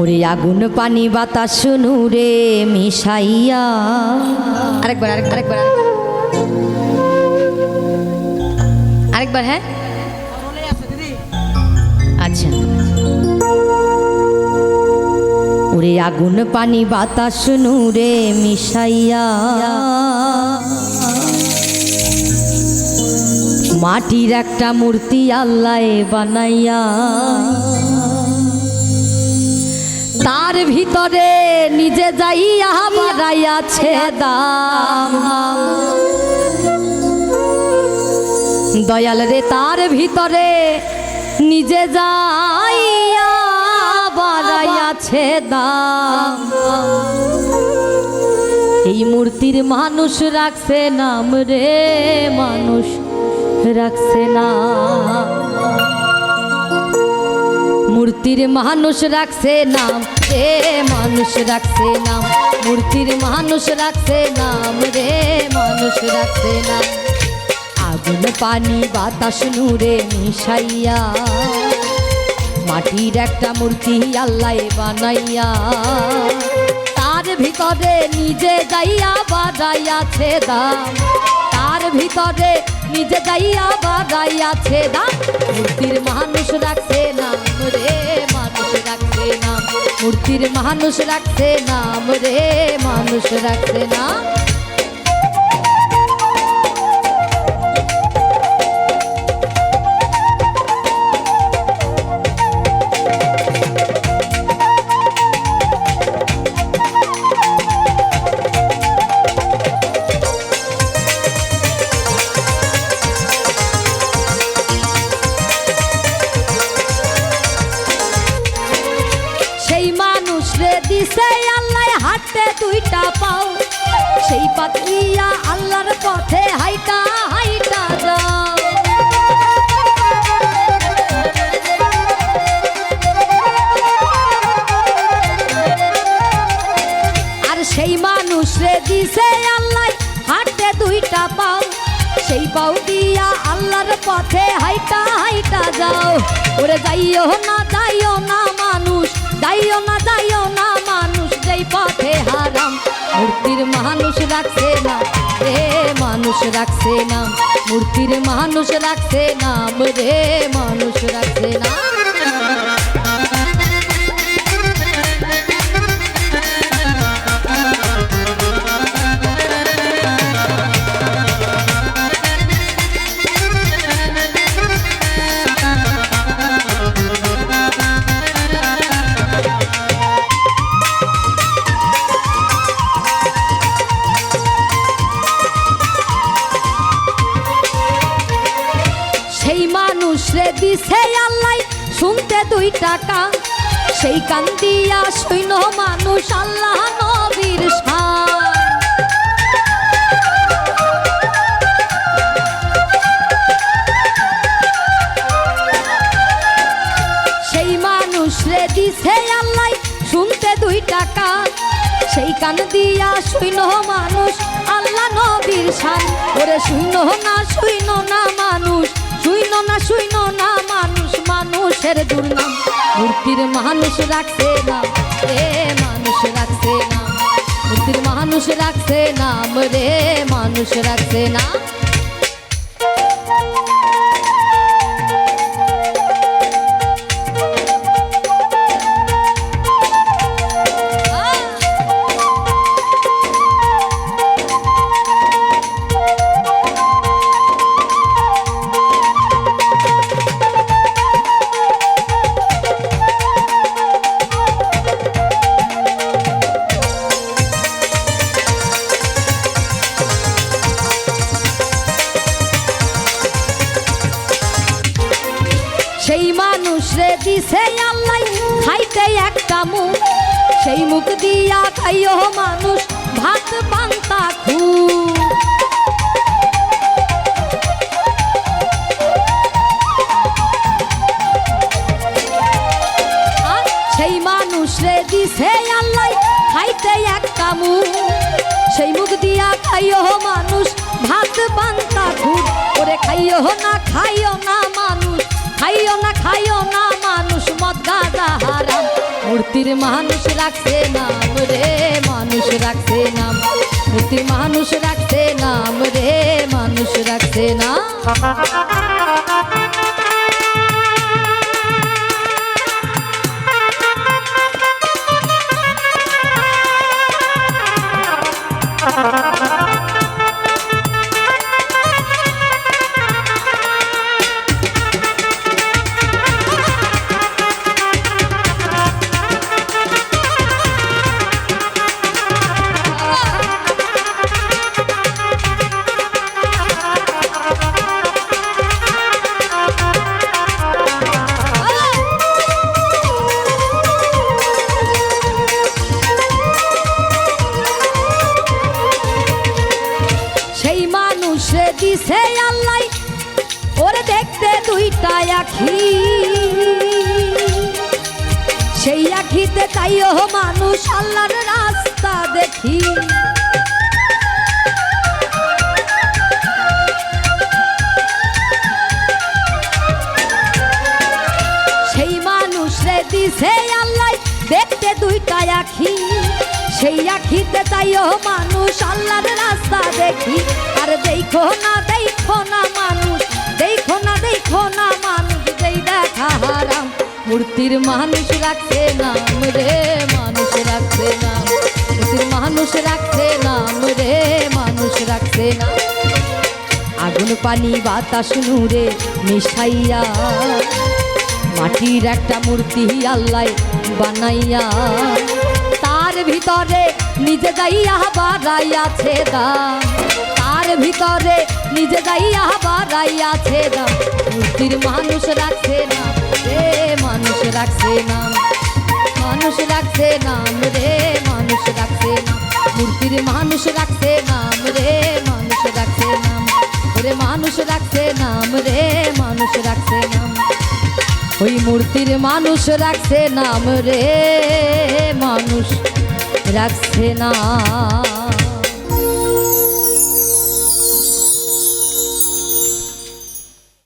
ওরে আগুন পানি বাতাস নূরে মিশাইয়া। আরেকবার আরেকবার হ্যাঁ আচ্ছা। ওরে আগুন পানি বাতাস নূরে মিশাইয়া, মাটির একটা মূর্তি আল্লাহ বানাইয়া, তার ভিতরে নিজে যাইয়া বাড়াইয়াছে দাম। দয়াল রে তার ভিতরে নিজে যাইয়া বাড়াইয়াছে দাম। এই মূর্তির মানুষ রাখছে নাম রে, মানুষ রাখছে না। মূর্তির মানুষ রাখছে নাম রে, মানুষ রাখছে নাম। মূর্তির মানুষ রাখছে নাম রে, মানুষ রাখছে নাম। আগুন পানি বাতাস নূরে মিশাইয়া, মাটির একটা মূর্তি আল্লাহ বানাইয়া, তার ভিতরে নিজে যাইয়া বাড়াইয়াছে দাম। তার ভিতরে নিজে যাইয়া বাড়াইয়াছে দাম। মূর্তির মানুষ রাখছে নাম রে, মানুষ রাখছে নাম। মূর্তির মানুষ রাখছে নাম রে, মানুষ রাখছে নাম। দিছে আল্লাহ হাতে দুইটা পাও, সেই পাতিয়া আল্লাহর পথে হাইটা হাইটা যাও। আর সেই মানুষ রে দিছে আল্লাহ হাতে দুইটা পাও, সেই পাও দিয়া আল্লাহর পথে হাইটা হাইটা যাও। ওরে যাইও না মানুষ, যাইও না মানুষ, যেই পথে হারাম। মূর্তির মানুষ রাখছে না রে, মানুষ রাখছে না। মূর্তির মানুষ রাখছে নাম রে, মানুষ রাখছে না। দিছে আল্লাহ শুনতে 2 টাকা, সেই কান দিয়া সৈন্য মানুষ আল্লাহ নবীর শান। সেই মানুষ রে দিছে আল্লাহ শুনতে 2 টাকা, সেই কান দিয়া সৈন্য মানুষ আল্লাহ নবীর শান। ওরে শুইনো না মানুষ, শুইনো না মানুষ, মানুষের দুর্নাম। মূর্তির মানুষ রাখছে নাম রে, মানুষ রাখছে নাম। মূর্তির মানুষ রাখছে নাম রে, মানুষ রাখছে না। সেই মানুষ রে দিছে আল্লাহ খাইতে একটা মুখ, সেই মুখ দিয়া খাইও মানুষ ভাত পান্তা খুব। সেই মানুষ রে দিছে আল্লাহ খাইতে একটা মুখ, সেই মুখ দিয়া খাইও মানুষ ভাত পান্তা খুব। ওরে খাইও না মানুষ, খাইও না মানুষ, মদ গাঁজা হারাম। মূর্তি মূর্তির মানুষ রাখছে নাম রে, মানুষ রাখছে নাম, মূর্তির মানুষ রাখছে নাম রে, মানুষ রাখছে নাম। দিছে আল্লাহ ওরে দেখতে দুইটা আখি, সেই আখিতে চাইও মানুষ আল্লাহর রাস্তা দেখি। সেই মানুষ রে দিছে আল্লাহ দেখতে দুইটা আখি, সেই আখিতে চাইও মানুষ আল্লাহর রাস্তা দেখি। আর দেখো না মানুষ, দেখো না মানুষ, যেই দেখা হারাম। মূর্তির মানুষ রাখছে নাম রে, মানুষ রাখছে নাম, মূর্তির মানুষ রাখছে নাম রে, মানুষ রাখছে নাম। আগুন পানি বাতাস নূরে মিশাইয়া মাটির একটা মূর্তি আল্লাহ বানাইয়া, তার ভিতরে নিজে যাইয়া বাড়াইয়াছে দাম, তার ভিতরে নিজে যাইয়া বাড়াইয়াছে দাম। মূর্তির মানুষ রাখছে নাম রে, মানুষ রাখছে নাম, মানুষ রাখছে নাম রে, মানুষ রাখছে নাম, মূর্তির মানুষ রাখছে নাম রে, মানুষ রাখছে নাম, ওরে মানুষ রাখছে নাম রে, মানুষ রাখছে নাম। ওই মূর্তির মানুষ রাখছে নাম রে, মানুষ রাখছে না।